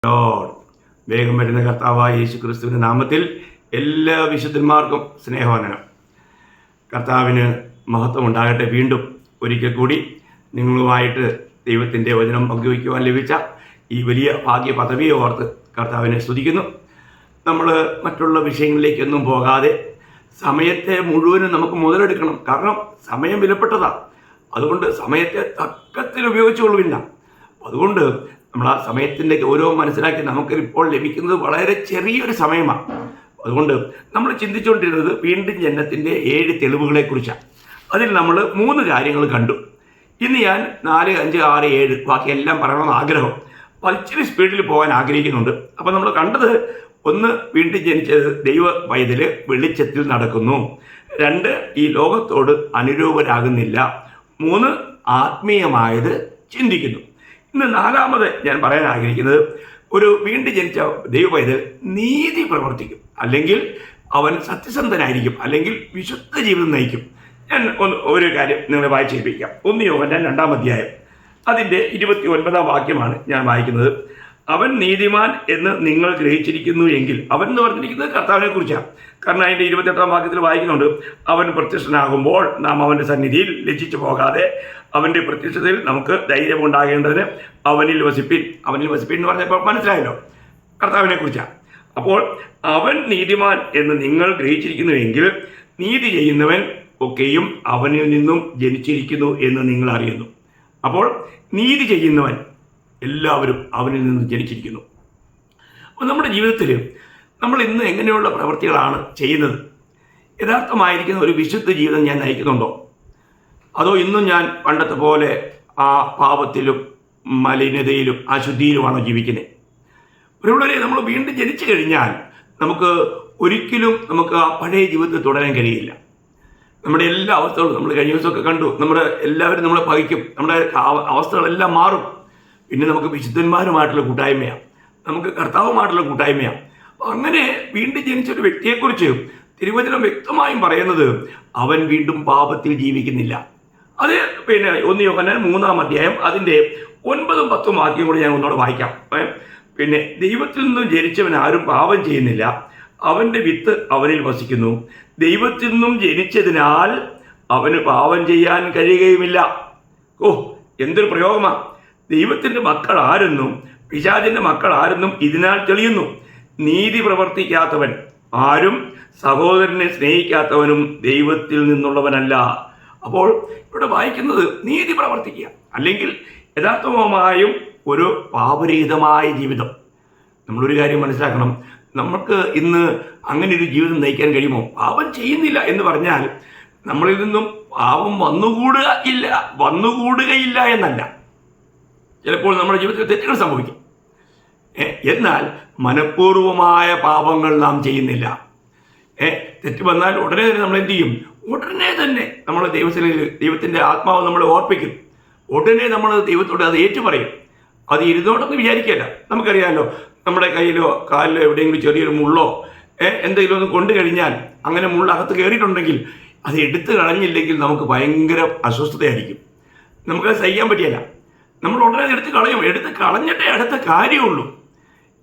Lord. വേഗം വരുന്ന കർത്താവായ യേശു ക്രിസ്തുവിൻ്റെ നാമത്തിൽ എല്ലാ വിശുദ്ധന്മാർക്കും സ്നേഹവന്ദനം. കർത്താവിന് മഹത്വം ഉണ്ടാകട്ടെ. വീണ്ടും ഒരിക്കൽ കൂടി നിങ്ങളുമായിട്ട് ദൈവത്തിൻ്റെ വചനം പങ്കുവയ്ക്കുവാൻ ലഭിച്ച ഈ വലിയ ഭാഗ്യ പദവിയെ ഓർത്ത് കർത്താവിനെ സ്തുതിക്കുന്നു. നമ്മൾ മറ്റുള്ള വിഷയങ്ങളിലേക്കൊന്നും പോകാതെ സമയത്തെ മുഴുവനും നമുക്ക് മുതലെടുക്കണം. കാരണം സമയം വിലപ്പെട്ടതാണ്. അതുകൊണ്ട് സമയത്തെ തക്കത്തിൽ ഉപയോഗിച്ചുകൊള്ളുവില്ല. അതുകൊണ്ട് നമ്മൾ ആ സമയത്തിൻ്റെ ഗൗരവം മനസ്സിലാക്കി നമുക്കിപ്പോൾ ലഭിക്കുന്നത് വളരെ ചെറിയൊരു സമയമാണ്. അതുകൊണ്ട് നമ്മൾ ചിന്തിച്ചുകൊണ്ടിരുന്നത് വീണ്ടും ജനനത്തിൻ്റെ 7 തെളിവുകളെക്കുറിച്ചാണ്. അതിൽ നമ്മൾ 3 കാര്യങ്ങൾ കണ്ടു. ഇന്ന് ഞാൻ 4, 5, 6, 7 ബാക്കിയെല്ലാം പറയണമെന്ന് ആഗ്രഹം. ഇച്ചിരി സ്പീഡിൽ പോകാൻ ആഗ്രഹിക്കുന്നുണ്ട്. അപ്പോൾ നമ്മൾ കണ്ടത് 1, വീണ്ടും ജനിച്ചത് ദൈവ പൈതല് വെളിച്ചത്തിൽ നടക്കുന്നു. 2, ഈ ലോകത്തോട് അനുരൂപരാകുന്നില്ല. 3, ആത്മീയമായത് ചിന്തിക്കുന്നു. ഇന്ന് 4ാമത് ഞാൻ പറയാൻ ആഗ്രഹിക്കുന്നത്, ഒരു വീണ്ടും ജനിച്ച ദൈവ പൈതൽ നീതി പ്രവർത്തിക്കും, അല്ലെങ്കിൽ അവൻ സത്യസന്ധനായിരിക്കും, അല്ലെങ്കിൽ വിശുദ്ധ ജീവിതം നയിക്കും. ഞാൻ ഒരു കാര്യം നിങ്ങളെ വായിച്ചേൽപ്പിക്കാം. 1 യോഹന്നാൻ 2-ാം അധ്യായം അതിൻ്റെ 29-ാം വാക്യമാണ് ഞാൻ വായിക്കുന്നത്. അവൻ നീതിമാൻ എന്ന് നിങ്ങൾ ഗ്രഹിച്ചിരിക്കുന്നു എങ്കിൽ, അവൻ എന്ന് പറഞ്ഞിരിക്കുന്നത് കർത്താവിനെ കുറിച്ചാണ്. കാരണം അതിൻ്റെ 28-ാം വാക്യത്തിൽ വായിക്കുന്നുണ്ട്, അവൻ പ്രത്യക്ഷനാകുമ്പോൾ നാം അവൻ്റെ സന്നിധിയിൽ ലജ്ജിച്ചു പോകാതെ അവൻ്റെ പ്രത്യക്ഷതയിൽ നമുക്ക് ധൈര്യമുണ്ടാകേണ്ടതിന് അവനിൽ വസിപ്പിൻ. അവനിൽ വസിപ്പിൻ എന്ന് പറഞ്ഞപ്പോൾ മനസ്സിലായല്ലോ, കർത്താവിനെ കുറിച്ചാണ്. അപ്പോൾ അവൻ നീതിമാൻ എന്ന് നിങ്ങൾ ഗ്രഹിച്ചിരിക്കുന്നുവെങ്കിൽ നീതി ചെയ്യുന്നവൻ ഒക്കെയും അവനിൽ നിന്നും ജനിച്ചിരിക്കുന്നു എന്ന് നിങ്ങൾ അറിയുന്നു. അപ്പോൾ നീതി ചെയ്യുന്നവൻ എല്ലാവരും അവനിൽ നിന്നും ജനിച്ചിരിക്കുന്നു. അപ്പോൾ നമ്മുടെ ജീവിതത്തിൽ നമ്മൾ ഇന്ന് എങ്ങനെയുള്ള പ്രവൃത്തികളാണ് ചെയ്യുന്നത്? യഥാർത്ഥമായിരിക്കുന്ന ഒരു വിശുദ്ധ ജീവിതം ഞാൻ നയിക്കുന്നുണ്ടോ? അതോ ഇന്നും ഞാൻ പണ്ടത്തെ പോലെ ആ പാപത്തിലും മലിനതയിലും അശുദ്ധിയിലുമാണോ ജീവിക്കുന്നത്? ഒരുവരെ നമ്മൾ വീണ്ടും ജനിച്ചു കഴിഞ്ഞാൽ നമുക്ക് ഒരിക്കലും ആ പഴയ ജീവിതത്തിൽ തുടരാൻ കഴിയില്ല. നമ്മുടെ എല്ലാ അവസ്ഥകളും നമ്മൾ കഴിഞ്ഞ ദിവസമൊക്കെ കണ്ടു. എല്ലാവരും നമ്മളെ പകയ്ക്കും, നമ്മുടെ അവസ്ഥകളെല്ലാം മാറും. പിന്നെ നമുക്ക് വിശുദ്ധന്മാരുമായിട്ടുള്ള കൂട്ടായ്മയാണ്, നമുക്ക് കർത്താവുമായിട്ടുള്ള കൂട്ടായ്മയാണ്. അപ്പം അങ്ങനെ വീണ്ടും ജനിച്ചൊരു വ്യക്തിയെക്കുറിച്ച് തിരുവചനം വ്യക്തമായും പറയുന്നത്, അവൻ വീണ്ടും പാപത്തിൽ ജീവിക്കുന്നില്ല. അത് 1 യോഹന്നാൻ 3-ാം അധ്യായം അതിൻ്റെ 9-ഉം 10-ഉം വാക്യം കൂടി ഞാൻ ഒന്നുകൂടെ വായിക്കാം. ദൈവത്തിൽ നിന്നും ജനിച്ചവൻ ആരും പാപം ചെയ്യുന്നില്ല, അവൻ്റെ വിത്ത് അവനിൽ വസിക്കുന്നു. ദൈവത്തിൽ നിന്നും ജനിച്ചതിനാൽ അവന് പാപം ചെയ്യാൻ കഴിയുകയുമില്ല. എന്തൊരു പ്രയോഗമാണ്! ദൈവത്തിൻ്റെ മക്കൾ ആരെന്നും പിശാചിൻ്റെ മക്കൾ ആരെന്നും ഇതിനാൽ തെളിയുന്നു. നീതി പ്രവർത്തിക്കാത്തവൻ ആരും സഹോദരനെ സ്നേഹിക്കാത്തവനും ദൈവത്തിൽ നിന്നുള്ളവനല്ല. അപ്പോൾ ഇവിടെ വായിക്കുന്നത് നീതി പ്രവർത്തിക്കുക, അല്ലെങ്കിൽ യഥാർത്ഥമായും ഒരു പാപരഹിതമായ ജീവിതം. നമ്മളൊരു കാര്യം മനസ്സിലാക്കണം, നമുക്ക് ഇന്ന് അങ്ങനെ ഒരു ജീവിതം നയിക്കാൻ കഴിയുമോ? പാപം ചെയ്യുന്നില്ല എന്ന് പറഞ്ഞാൽ നമ്മളിൽ നിന്നും പാപം വന്നുകൂടുകയില്ല എന്നല്ല. ചിലപ്പോൾ നമ്മുടെ ജീവിതത്തിൽ തെറ്റുകൾ സംഭവിക്കും. എന്നാൽ മനഃപൂർവമായ പാപങ്ങൾ നാം ചെയ്യുന്നില്ല. തെറ്റ് വന്നാൽ ഉടനെ തന്നെ നമ്മൾ എന്ത് ചെയ്യും? ഉടനെ തന്നെ നമ്മൾ ദൈവത്തിൻ്റെ ആത്മാവ് നമ്മളെ ഓർപ്പിക്കും. ഉടനെ നമ്മൾ ദൈവത്തോട് അത് ഏറ്റുപറയും. അത് ഇരുന്നോടൊന്നും വിചാരിക്കുകയല്ല. നമുക്കറിയാമല്ലോ, നമ്മുടെ കയ്യിലോ കാലിലോ എവിടെയെങ്കിലും ചെറിയൊരു മുള്ളോ എന്തെങ്കിലും ഒന്ന് കൊണ്ടു കഴിഞ്ഞാൽ, അങ്ങനെ മുള്ളകത്ത് കയറിയിട്ടുണ്ടെങ്കിൽ അത് എടുത്തു കളഞ്ഞില്ലെങ്കിൽ നമുക്ക് ഭയങ്കര അസ്വസ്ഥതയായിരിക്കും. നമുക്കത് സഹിക്കാൻ പറ്റിയല്ല. നമ്മൾ ഉടനെ എടുത്ത് കളയും. എടുത്ത് കളഞ്ഞിട്ടേ അടുത്ത കാര്യമുള്ളൂ.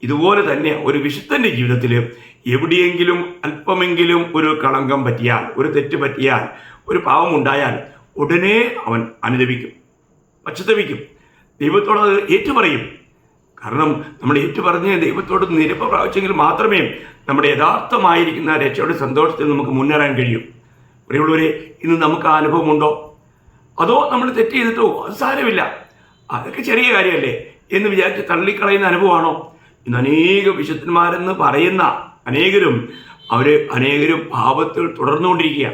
ഇതുപോലെ തന്നെ ഒരു വിശുദ്ധൻ്റെ ജീവിതത്തിൽ എവിടെയെങ്കിലും അല്പമെങ്കിലും ഒരു കളങ്കം പറ്റിയാൽ, ഒരു തെറ്റ് പറ്റിയാൽ, ഒരു പാവമുണ്ടായാൽ ഉടനെ അവൻ അനുദപിക്കും, പശ്ചാത്തപിക്കും, ദൈവത്തോട് അത് ഏറ്റുപറയും. കാരണം നമ്മൾ ഏറ്റുപറഞ്ഞ് ദൈവത്തോട് നിരപ്പ് പ്രാപിച്ചെങ്കിൽ മാത്രമേ നമ്മുടെ യഥാർത്ഥമായിരിക്കുന്ന രക്ഷയുടെ സന്തോഷത്തിൽ നമുക്ക് മുന്നേറാൻ കഴിയൂ. പ്രിയമുള്ളവരെ, ഇന്ന് നമുക്ക് ആ അനുഭവമുണ്ടോ? അതോ നമ്മൾ തെറ്റ് ചെയ്തിട്ടോ അത് സാരമില്ല, അതൊക്കെ ചെറിയ കാര്യമല്ലേ എന്ന് വിചാരിച്ച് തള്ളിക്കളയുന്ന അനുഭവമാണോ? ഇന്ന് അനേക വിശുദ്ധന്മാരെന്ന് പറയുന്ന അനേകരും പാപത്തിൽ തുടർന്നുകൊണ്ടിരിക്കുക.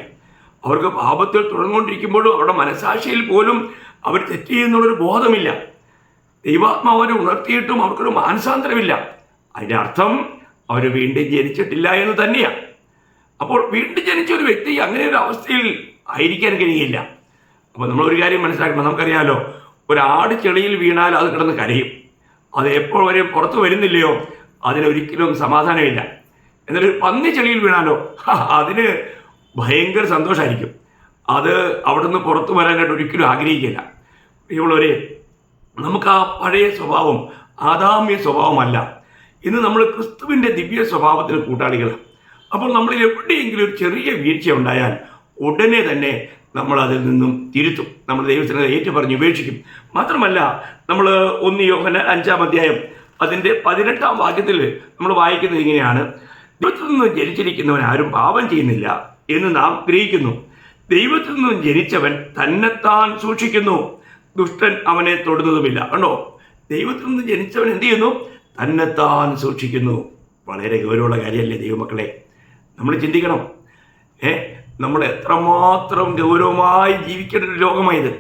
അവർക്ക് പാപത്തിൽ തുടർന്നുകൊണ്ടിരിക്കുമ്പോഴും അവരുടെ മനസാക്ഷിയിൽ പോലും അവർ തെറ്റ് ചെയ്യുന്നുള്ളൊരു ബോധമില്ല. ദൈവാത്മാവ് അവരെ ഉണർത്തിയിട്ടും അവർക്കൊരു മാനസാന്തരമില്ല. അതിൻ്റെ അർത്ഥം അവർ വീണ്ടും ജനിച്ചിട്ടില്ല എന്ന് തന്നെയാണ്. അപ്പോൾ വീണ്ടും ജനിച്ച ഒരു വ്യക്തി അങ്ങനെ ഒരു അവസ്ഥയിൽ ആയിരിക്കാൻ കഴിയില്ല. അപ്പോൾ നമ്മളൊരു കാര്യം മനസ്സിലാക്കണം. നമുക്കറിയാമല്ലോ, ഒരാട് ചെളിയിൽ വീണാൽ അത് കിടന്ന് കരയും. അത് എപ്പോൾ വരെ പുറത്ത് വരുന്നില്ലയോ അതിനൊരിക്കലും സമാധാനമില്ല. എന്നൊരു പന്നി ചെളിയിൽ വീണാലോ അതിന് ഭയങ്കര സന്തോഷമായിരിക്കും. അത് അവിടെ നിന്ന് പുറത്തു വരാനായിട്ട് ഒരിക്കലും ആഗ്രഹിക്കില്ല. ഇവളൊരു നമുക്ക് ആ പഴയ സ്വഭാവം, ആദാമ്യ സ്വഭാവമല്ല. ഇന്ന് നമ്മൾ ക്രിസ്തുവിൻ്റെ ദിവ്യ സ്വഭാവത്തിന് കൂട്ടാളികളാണ്. അപ്പോൾ നമ്മളിൽ എവിടെയെങ്കിലും ഒരു ചെറിയ വീഴ്ച ഉണ്ടായാൽ ഉടനെ തന്നെ നമ്മൾ അതിൽ നിന്നും തിരുത്തും. നമ്മൾ ദൈവത്തിന് ഏറ്റു പറഞ്ഞ് ഉപേക്ഷിക്കും. മാത്രമല്ല, നമ്മൾ 1 യോഹന്നാൻ 5-ാം അധ്യായം അതിൻ്റെ 18-ാം വാക്യത്തിൽ നമ്മൾ വായിക്കുന്നത് ഇങ്ങനെയാണ്: ദൈവത്തിൽ നിന്നും ജനിച്ചിരിക്കുന്നവൻ ആരും പാപം ചെയ്യുന്നില്ല എന്ന് നാം ഗ്രഹിക്കുന്നു. ദൈവത്തിൽ നിന്നും ജനിച്ചവൻ തന്നെത്താൻ സൂക്ഷിക്കുന്നു, ദുഷ്ടൻ അവനെ തൊടുന്നതുമില്ല. കണ്ടോ, ദൈവത്തിൽ നിന്ന് ജനിച്ചവൻ എന്ത് ചെയ്യുന്നു? തന്നെത്താൻ സൂക്ഷിക്കുന്നു. വളരെ ഗൗരവമുള്ള കാര്യമല്ലേ ദൈവമക്കളെ? നമ്മൾ ചിന്തിക്കണം. നമ്മൾ എത്രമാത്രം ഗൗരവമായി ജീവിക്കേണ്ട ഒരു ലോകമായത്.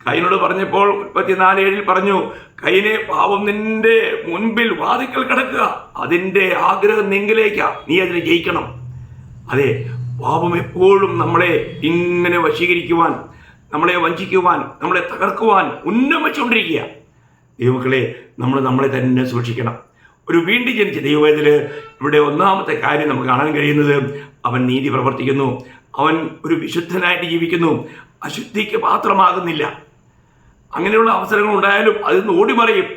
കയ്യനോട് പറഞ്ഞപ്പോൾ 34:7 പറഞ്ഞു, കയ്യനെ, പാപം നിന്റെ മുൻപിൽ വാതിക്കൽ കിടക്കുക, അതിൻ്റെ ആഗ്രഹം നിങ്കിലേക്കാ, നീ അതിനെ ജയിക്കണം. അതെ, പാപം എപ്പോഴും നമ്മളെ ഇങ്ങനെ വശീകരിക്കുവാൻ, നമ്മളെ വഞ്ചിക്കുവാൻ, നമ്മളെ തകർക്കുവാൻ ഉന്നം വെച്ചുകൊണ്ടിരിക്കുക. ദൈവമക്കളെ, നമ്മളെ തന്നെ സൂക്ഷിക്കണം. ഒരു വീണ്ടും ജനിച്ച ദൈവവേദത്തിൽ ഇവിടെ ഒന്നാമത്തെ കാര്യം നമുക്ക് കാണാൻ കഴിയുന്നത്, അവൻ നീതി പ്രവർത്തിക്കുന്നു, അവൻ ഒരു വിശുദ്ധനായിട്ട് ജീവിക്കുന്നു, അശുദ്ധിക്ക് പാത്രമാകുന്നില്ല. അങ്ങനെയുള്ള അവസരങ്ങൾ ഉണ്ടായാലും അതിൽ നിന്ന് ഓടിമറിയും.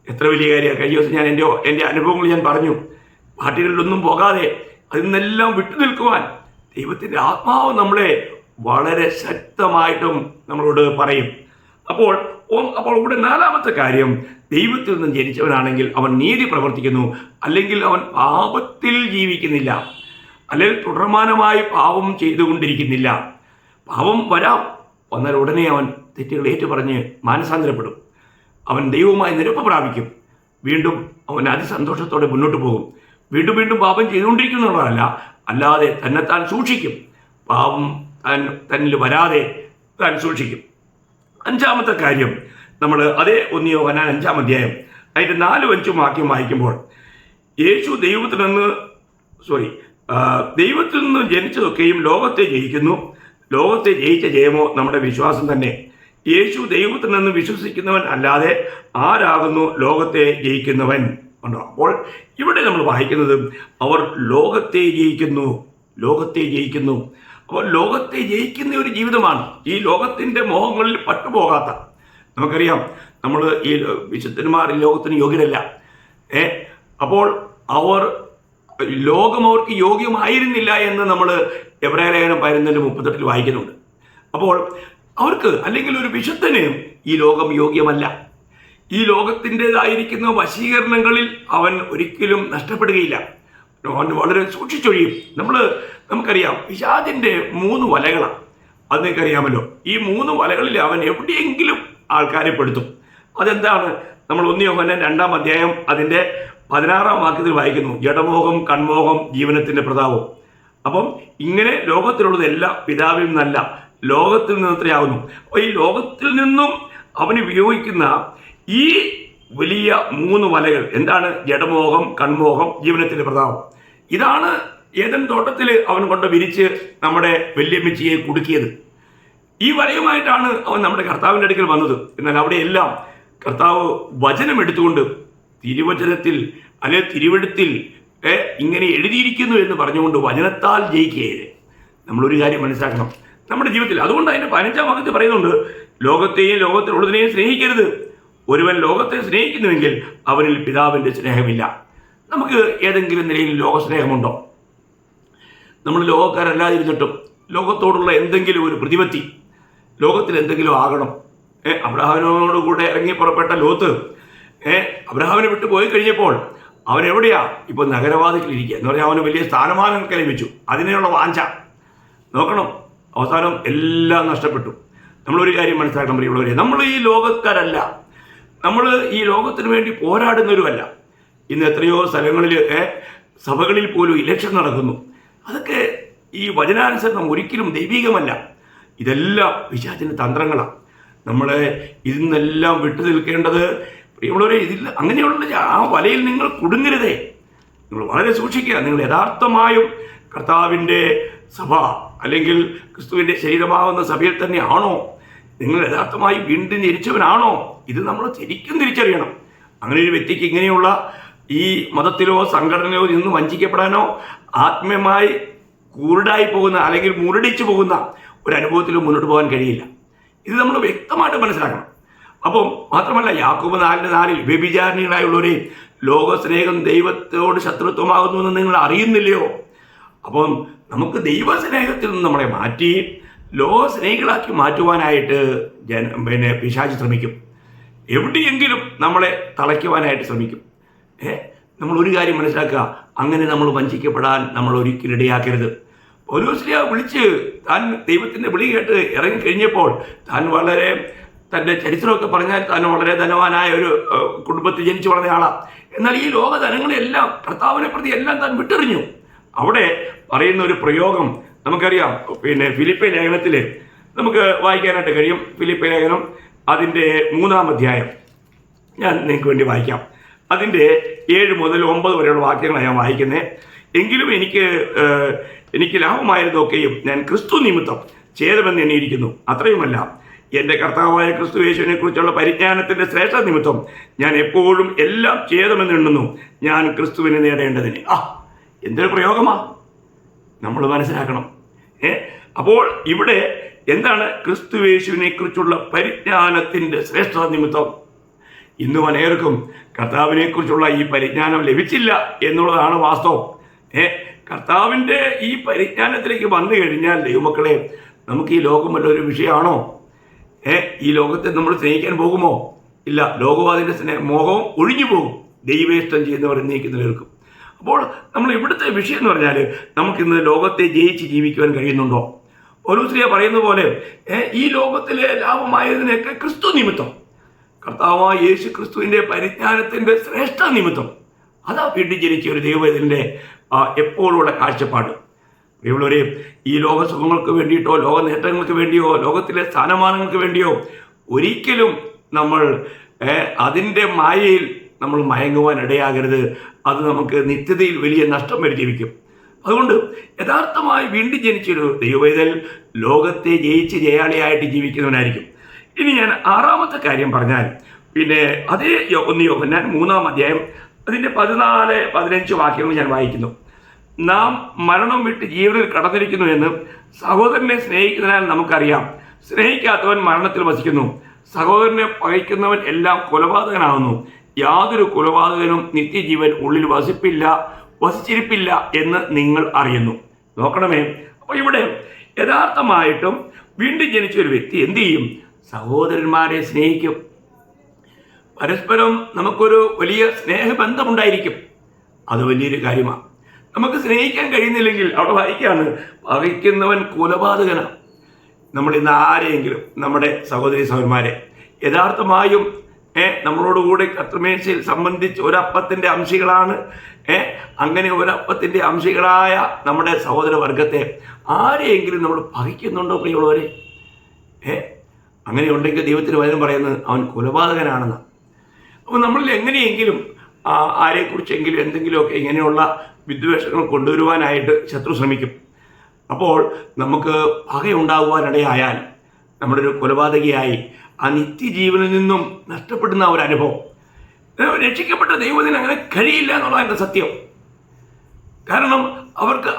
എത്ര വലിയ കാര്യമാണ്! കഴിഞ്ഞ ദിവസം ഞാൻ എൻ്റെ അനുഭവങ്ങൾ ഞാൻ പറഞ്ഞു. പാർട്ടികളിലൊന്നും പോകാതെ അതിൽ നിന്നെല്ലാം വിട്ടു നിൽക്കുവാൻ ദൈവത്തിൻ്റെ ആത്മാവ് നമ്മളെ വളരെ ശക്തമായിട്ടും നമ്മളോട് പറയും. അപ്പോൾ ഇവിടെ 4-ാമത്തെ കാര്യം, ദൈവത്തിൽ നിന്നും ജനിച്ചവനാണെങ്കിൽ അവൻ നീതി പ്രവർത്തിക്കുന്നു, അല്ലെങ്കിൽ അവൻ പാപത്തിൽ ജീവിക്കുന്നില്ല, അല്ലെങ്കിൽ തുടർമാനമായി പാപം ചെയ്തുകൊണ്ടിരിക്കുന്നില്ല. പാപം വന്നാൽ ഉടനെ അവൻ തെറ്റുകൾ ഏറ്റുപറഞ്ഞ് മാനസാന്തരപ്പെടും. അവൻ ദൈവവുമായി നിരപ്പ് പ്രാപിക്കും. വീണ്ടും അവൻ അതിസന്തോഷത്തോടെ മുന്നോട്ട് പോകും. വീണ്ടും വീണ്ടും പാപം ചെയ്തുകൊണ്ടിരിക്കുന്നുള്ളതല്ല, അല്ലാതെ തന്നെത്താൻ സൂക്ഷിക്കും. പാപം തന്നിൽ വരാതെ താൻ സൂക്ഷിക്കും. 5-ാമത്തെ കാര്യം, നമ്മൾ അതേ 1 യോഹന്നാൻ 5-ാം അധ്യായം അതിൻ്റെ 4-5 വാക്യം വായിക്കുമ്പോൾ, യേശു ദൈവത്തിൽ നിന്ന് ജനിച്ചതൊക്കെയും ലോകത്തെ ജയിക്കുന്നു, ലോകത്തെ ജയിച്ച ജയമോ നമ്മുടെ വിശ്വാസം തന്നെ. യേശു ദൈവത്തിൽ നിന്ന് വിശ്വസിക്കുന്നവൻ അല്ലാതെ ആരാകുന്നു ലോകത്തെ ജയിക്കുന്നവൻ? ഉണ്ടോ? അപ്പോൾ ഇവിടെ നമ്മൾ വായിക്കുന്നത് അവർ ലോകത്തെ ജയിക്കുന്നു. അപ്പോൾ ലോകത്തെ ജയിക്കുന്ന ഒരു ജീവിതമാണ്. ഈ ലോകത്തിൻ്റെ മോഹങ്ങളിൽ പട്ടുപോകാത്ത. നമുക്കറിയാം, നമ്മൾ ഈ വിശുദ്ധന്മാർ ഈ ലോകത്തിന് യോഗ്യരല്ല. അപ്പോൾ ലോകം അവർക്ക് യോഗ്യമായിരുന്നില്ല എന്ന് നമ്മൾ എബ്രായലേഖനം 11:38 വായിക്കുന്നുണ്ട്. അപ്പോൾ അവർക്ക്, അല്ലെങ്കിൽ ഒരു വിശുദ്ധന് ഈ ലോകം യോഗ്യമല്ല. ഈ ലോകത്തിൻ്റെതായിരിക്കുന്ന വശീകരണങ്ങളിൽ അവൻ ഒരിക്കലും നഷ്ടപ്പെടുകയില്ല. അവൻ വളരെ സൂക്ഷിച്ചൊഴിയും. നമുക്കറിയാം, പിശാചിൻ്റെ 3 വലകളാണ്. അത് നിങ്ങൾക്കറിയാമല്ലോ. ഈ 3 വലകളിൽ അവൻ എവിടെയെങ്കിലും ആൾക്കാരെ പെടുത്തും. അതെന്താണ്? നമ്മൾ 1 യോഹന്നാൻ 2-ാം അധ്യായം അതിൻ്റെ 16-ാം വാക്യത്തിൽ വായിക്കുന്നു, ജഡമോഹം, കൺമോഹം, ജീവനത്തിൻ്റെ പ്രതാപം. അപ്പം ഇങ്ങനെ ലോകത്തിലുള്ളതെല്ലാം പിതാവിൽ നിന്നല്ല, ലോകത്തിൽ നിന്നത്രയാകുന്നു. അപ്പോൾ ഈ ലോകത്തിൽ നിന്നും അവന് ഉപയോഗിക്കുന്ന ഈ വലിയ 3 വലകൾ എന്താണ്? ജഡമോഹം, കൺമോഹം, ജീവനത്തിൻ്റെ പ്രതാപം. ഇതാണ് ഏദൻ തോട്ടത്തിൽ അവൻ കൊണ്ട് വിരിച്ച് നമ്മുടെ വല്യമ്മച്ചിയെ കുടുക്കിയത്. ഈ വലയുമായിട്ടാണ് അവൻ നമ്മുടെ കർത്താവിൻ്റെ അടുക്കൽ വന്നത്. എന്നാൽ അവിടെയെല്ലാം കർത്താവ് വചനം എടുത്തുകൊണ്ട് തിരുവചനത്തിൽ അല്ലെങ്കിൽ തിരുവെഴുത്തിൽ ഇങ്ങനെ എഴുതിയിരിക്കുന്നു എന്ന് പറഞ്ഞുകൊണ്ട് വചനത്താൽ ജയിക്കുകയില്ലേ. നമ്മളൊരു കാര്യം മനസ്സിലാക്കണം നമ്മുടെ ജീവിതത്തിൽ. അതുകൊണ്ട് അതിൻ്റെ 15-ാം വാക്യത്തിൽ പറയുന്നുണ്ട്, ലോകത്തെയും ലോകത്തിലുള്ളതിനെയും സ്നേഹിക്കരുത്. ഒരുവൻ ലോകത്തെ സ്നേഹിക്കുന്നുവെങ്കിൽ അവനിൽ പിതാവിൻ്റെ സ്നേഹമില്ല. നമുക്ക് ഏതെങ്കിലും നിലയിൽ ലോകസ്നേഹമുണ്ടോ? നമ്മൾ ലോകക്കാരല്ലാതിരുന്നിട്ടും ലോകത്തോടുള്ള എന്തെങ്കിലും ഒരു പ്രതിപത്തി, ലോകത്തിൽ എന്തെങ്കിലും ആകണം. അബ്രഹാമിനോട് കൂടെ ഇറങ്ങി പുറപ്പെട്ട ലോത്ത് അബ്രഹാമിനെ വിട്ടു പോയി കഴിഞ്ഞപ്പോൾ അവൻ എവിടെയാ? ഇപ്പോൾ നഗരവാതിക്കലിരിക്കുക എന്ന് പറഞ്ഞാൽ അവന് വലിയ സ്ഥാനമാനങ്ങൾ ലഭിച്ചു. അതിനുള്ള വാഞ്ച നോക്കണം. അവസാനം എല്ലാം നഷ്ടപ്പെട്ടു. നമ്മളൊരു കാര്യം മനസ്സിലാക്കണം പ്രിയമുള്ളവരെ, നമ്മൾ ഈ ലോകക്കാരല്ല. നമ്മൾ ഈ ലോകത്തിന് വേണ്ടി പോരാടുന്നവരുമല്ല. ഇന്ന് എത്രയോ സ്ഥലങ്ങളിൽ സഭകളിൽ പോലും ഇലക്ഷൻ നടക്കുന്നു. അതൊക്കെ ഈ വചനാനുസരണം ഒരിക്കലും ദൈവികമല്ല. ഇതെല്ലാം പിശാചിൻ്റെ തന്ത്രങ്ങളാണ്. നമ്മളെ ഇതിൽ നിന്നെല്ലാം വിട്ടു നിൽക്കേണ്ടത് പ്രിയമുള്ളവരെ, അങ്ങനെയുള്ള ആ വലയിൽ നിങ്ങൾ കുടുങ്ങരുതേ. നിങ്ങൾ വളരെ സൂക്ഷിക്കുക. നിങ്ങൾ യഥാർത്ഥമായും കർത്താവിൻ്റെ സഭ അല്ലെങ്കിൽ ക്രിസ്തുവിൻ്റെ ശരീരമാകുന്ന സഭയിൽ തന്നെയാണോ? നിങ്ങൾ യഥാർത്ഥമായി വീണ്ടും ജനിച്ചവനാണോ? ഇത് നമ്മൾ ശരിക്കും തിരിച്ചറിയണം. അങ്ങനെ ഒരു വ്യക്തിക്ക് ഇങ്ങനെയുള്ള ഈ മതത്തിലോ സംഘടനയിലോ നിന്ന് വഞ്ചിക്കപ്പെടാനോ ആത്മീയമായി കുരുടായി പോകുന്ന അല്ലെങ്കിൽ മുരടിച്ചു പോകുന്ന ഒരു അനുഭവത്തിലും മുന്നോട്ട് പോകാൻ കഴിയില്ല. ഇത് നമ്മൾ വ്യക്തമായിട്ട് മനസ്സിലാക്കണം. അപ്പം മാത്രമല്ല യാക്കോബ് 4:4 വ്യഭിചാരിണികളായുള്ളവരെ ലോകസ്നേഹം ദൈവത്തോട് ശത്രുത്വമാകുന്നു എന്ന് നിങ്ങൾ അറിയുന്നില്ലയോ? അപ്പം നമുക്ക് ദൈവസ്നേഹത്തിൽ നിന്ന് നമ്മളെ മാറ്റി ലോകസ്നേഹികളാക്കി മാറ്റുവാനായിട്ട് പിശാച് ശ്രമിക്കും. എവിടെയെങ്കിലും നമ്മളെ തളയ്ക്കുവാനായിട്ട് ശ്രമിക്കും. നമ്മൾ ഒരു കാര്യം മനസ്സിലാക്കുക, അങ്ങനെ നമ്മൾ വഞ്ചിക്കപ്പെടാൻ നമ്മൾ ഒരിക്കലും ഇടയാക്കരുത്. പൗലോസ്ലീഹ വിളിച്ച് താൻ ദൈവത്തിൻ്റെ വിളി കേട്ട് ഇറങ്ങിക്കഴിഞ്ഞപ്പോൾ താൻ വളരെ തൻ്റെ ചരിത്രമൊക്കെ പറഞ്ഞാൽ താൻ വളരെ ധനവാനായ ഒരു കുടുംബത്തിൽ ജനിച്ചു വളർന്ന ആളാണ്. എന്നാൽ ഈ ലോകധനങ്ങളെല്ലാം കർത്താവിനെ പ്രതി എല്ലാം താൻ വിട്ടെറിഞ്ഞു. അവിടെ പറയുന്ന ഒരു പ്രയോഗം നമുക്കറിയാം. ഫിലിപ്പി ലേഖനത്തിൽ നമുക്ക് വായിക്കാനായിട്ട് കഴിയും. ഫിലിപ്പി ലേഖനം അതിൻ്റെ 3-ാം അധ്യായം ഞാൻ നിങ്ങൾക്ക് വേണ്ടി വായിക്കാം. അതിൻ്റെ 7 മുതൽ 9 വരെയുള്ള വാക്യങ്ങളാണ് ഞാൻ വായിക്കുന്നത്. എങ്കിലും എനിക്ക് ലാഭമായതൊക്കെയും ഞാൻ ക്രിസ്തു നിമിത്തം ഛേദമെന്ന് എണ്ണിയിരിക്കുന്നു. അത്രയുമല്ല, എൻ്റെ കർത്താവായ ക്രിസ്തു യേശുവിനെ കുറിച്ചുള്ള പരിജ്ഞാനത്തിൻ്റെ ശ്രേഷ്ഠ നിമിത്തം ഞാൻ എപ്പോഴും എല്ലാം ഛേദമെന്ന് എണ്ണുന്നു, ഞാൻ ക്രിസ്തുവിനെ നേടേണ്ടതിന്. എന്തൊരു പ്രയോഗമാ, നമ്മൾ മനസ്സിലാക്കണം. അപ്പോൾ ഇവിടെ എന്താണ് ക്രിസ്തു യേശുവിനെ കുറിച്ചുള്ള പരിജ്ഞാനത്തിൻ്റെ ശ്രേഷ്ഠ നിമിത്തം? ഇന്നും അനേർക്കും കർത്താവിനെ കുറിച്ചുള്ള ഈ പരിജ്ഞാനം ലഭിച്ചില്ല എന്നുള്ളതാണ് വാസ്തവം. കർത്താവിൻ്റെ ഈ പരിജ്ഞാനത്തിലേക്ക് വന്നു കഴിഞ്ഞാൽ ദൈവമക്കളെ, നമുക്ക് ഈ ലോകം വല്ലൊരു വിഷയമാണോ? ഈ ലോകത്തെ നമ്മൾ സ്നേഹിക്കാൻ പോകുമോ? ഇല്ല. ലോകവാദിൻ്റെ മോഹവും ഒഴിഞ്ഞു പോകും. ദൈവേഷ്ടം ചെയ്യുന്നവർ എന്നേക്ക് നിലനിൽക്കും. അപ്പോൾ നമ്മൾ ഇവിടുത്തെ വിഷയം എന്ന് പറഞ്ഞാൽ, നമുക്കിന്ന് ലോകത്തെ ജയിച്ച് ജീവിക്കുവാൻ കഴിയുന്നുണ്ടോ? പൗലോസ്ലീഹ പറയുന്ന പോലെ ഈ ലോകത്തിലെ ലാഭമായതിനൊക്കെ ക്രിസ്തു നിമിത്തം, കർത്താവായ യേശു ക്രിസ്തുവിൻ്റെ പരിജ്ഞാനത്തിൻ്റെ ശ്രേഷ്ഠ നിമിത്തം, അതാ വീണ്ടും ജനിച്ച ഒരു ദൈവത്തിൻ്റെ എപ്പോഴുള്ള കാഴ്ചപ്പാട്. ഇവളൊരു ഈ ലോക സുഖങ്ങൾക്ക് വേണ്ടിയിട്ടോ ലോക നേട്ടങ്ങൾക്ക് വേണ്ടിയോ ലോകത്തിലെ സ്ഥാനമാനങ്ങൾക്ക് വേണ്ടിയോ ഒരിക്കലും നമ്മൾ അതിൻ്റെ മായയിൽ നമ്മൾ മയങ്ങുവാൻ ഇടയാകരുത്. അത് നമുക്ക് നിത്യതയിൽ വലിയ നഷ്ടം വരുത്തിവെക്കും. അതുകൊണ്ട് യഥാർത്ഥമായി വീണ്ടും ജനിച്ചൊരു ദൈവവേദൽ ലോകത്തെ ജയിച്ച് ജയാളിയായിട്ട് ജീവിക്കുന്നവനായിരിക്കും. ഇനി ഞാൻ 6-ാമത്തെ കാര്യം പറഞ്ഞാൽ, അതേ 1 യോഹന്നാൻ 3-ാം അധ്യായം അതിൻ്റെ 14-15 വാക്യങ്ങൾ ഞാൻ വായിക്കുന്നു. നാം മരണം വിട്ട് ജീവനിൽ കടന്നിരിക്കുന്നു എന്ന് സഹോദരനെ സ്നേഹിക്കുന്നതിനാൽ നമുക്കറിയാം. സ്നേഹിക്കാത്തവൻ മരണത്തിൽ വസിക്കുന്നു. സഹോദരനെ പകയ്ക്കുന്നവൻ എല്ലാം കൊലപാതകനാകുന്നു. യാതൊരു കൊലപാതകനും നിത്യജീവൻ ഉള്ളിൽ വസിച്ചിരിപ്പില്ല എന്ന് നിങ്ങൾ അറിയുന്നു. നോക്കണമേ, അപ്പോൾ ഇവിടെ യഥാർത്ഥമായിട്ടും വീണ്ടും ജനിച്ച ഒരു വ്യക്തി എന്തു ചെയ്യും? സഹോദരന്മാരെ സ്നേഹിക്കും. പരസ്പരം നമുക്കൊരു വലിയ സ്നേഹബന്ധമുണ്ടായിരിക്കും. അത് വലിയൊരു കാര്യമാണ്. നമുക്ക് സ്നേഹിക്കാൻ കഴിയുന്നില്ലെങ്കിൽ അവിടെ വായിക്കുകയാണ്, പകയ്ക്കുന്നവൻ കൊലപാതകനാണ്. നമ്മൾ ഇന്ന് ആരെയെങ്കിലും നമ്മുടെ സഹോദരി സഹോദരന്മാരെ യഥാർത്ഥമായും നമ്മളോടുകൂടി കർത്തൃമേശയിൽ സംബന്ധിച്ച് ഒരപ്പത്തിൻ്റെ അംശികളാണ്. അങ്ങനെ ഒരപ്പത്തിൻ്റെ അംശികളായ നമ്മുടെ സഹോദരവർഗത്തെ ആരെയെങ്കിലും നമ്മൾ പകയ്ക്കുന്നുണ്ടോ പ്രിയമുള്ളവരെ? അങ്ങനെ ഉണ്ടെങ്കിൽ ദൈവത്തിന് വചനം പറയുന്നത് അവൻ കൊലപാതകനാണെന്ന്. അപ്പോൾ നമ്മളിൽ എങ്ങനെയെങ്കിലും ആരെക്കുറിച്ചെങ്കിലും എന്തെങ്കിലുമൊക്കെ ഇങ്ങനെയുള്ള വിദ്വേഷങ്ങൾ കൊണ്ടുവരുവാനായിട്ട് ശത്രു ശ്രമിക്കും. അപ്പോൾ നമുക്ക് പകയുണ്ടാകുവാനിടയായാൽ നമ്മുടെ ഒരു കൊലപാതകയായി ആ നിത്യജീവനിൽ നിന്നും നഷ്ടപ്പെടുന്ന ഒരു അനുഭവം. രക്ഷിക്കപ്പെട്ട ദൈവത്തിന് അങ്ങനെ കഴിയില്ല എന്നുള്ളതിൻ്റെ സത്യം. കാരണം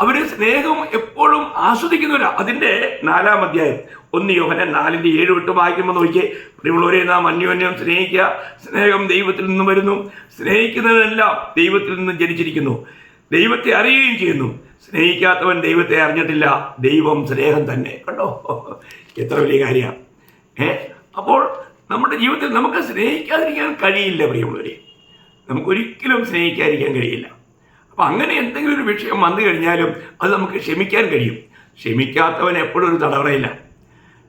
അവർ സ്നേഹം എപ്പോഴും ആസ്വദിക്കുന്നവരാ. അതിൻ്റെ 4-ാം അധ്യായം 1 യോഹന്നാൻ 4:7-8 വായിക്കുമ്പോൾ നോക്കിയേ, പ്രിയമുള്ളവരെ, നാം അന്യോന്യം സ്നേഹിക്കുക. സ്നേഹം ദൈവത്തിൽ നിന്നും വരുന്നു. സ്നേഹിക്കുന്നതെല്ലാം ദൈവത്തിൽ നിന്നും ജനിച്ചിരിക്കുന്നു. ദൈവത്തെ അറിയുകയും ചെയ്യുന്നു. സ്നേഹിക്കാത്തവൻ ദൈവത്തെ അറിഞ്ഞിട്ടില്ല. ദൈവം സ്നേഹം തന്നെ. കണ്ടോ, എത്ര വലിയ കാര്യമാണ്. അപ്പോൾ നമ്മുടെ ജീവിതത്തിൽ നമുക്ക് സ്നേഹിക്കാതിരിക്കാൻ കഴിയില്ല പ്രിയമുള്ളവരെ. നമുക്കൊരിക്കലും സ്നേഹിക്കാതിരിക്കാൻ കഴിയില്ല. അപ്പം അങ്ങനെ എന്തെങ്കിലും ഒരു വിഷയം വന്നു കഴിഞ്ഞാലും അത് നമുക്ക് ക്ഷമിക്കാൻ കഴിയും. ക്ഷമിക്കാത്തവൻ എപ്പോഴും ഒരു തടവറയില്ല.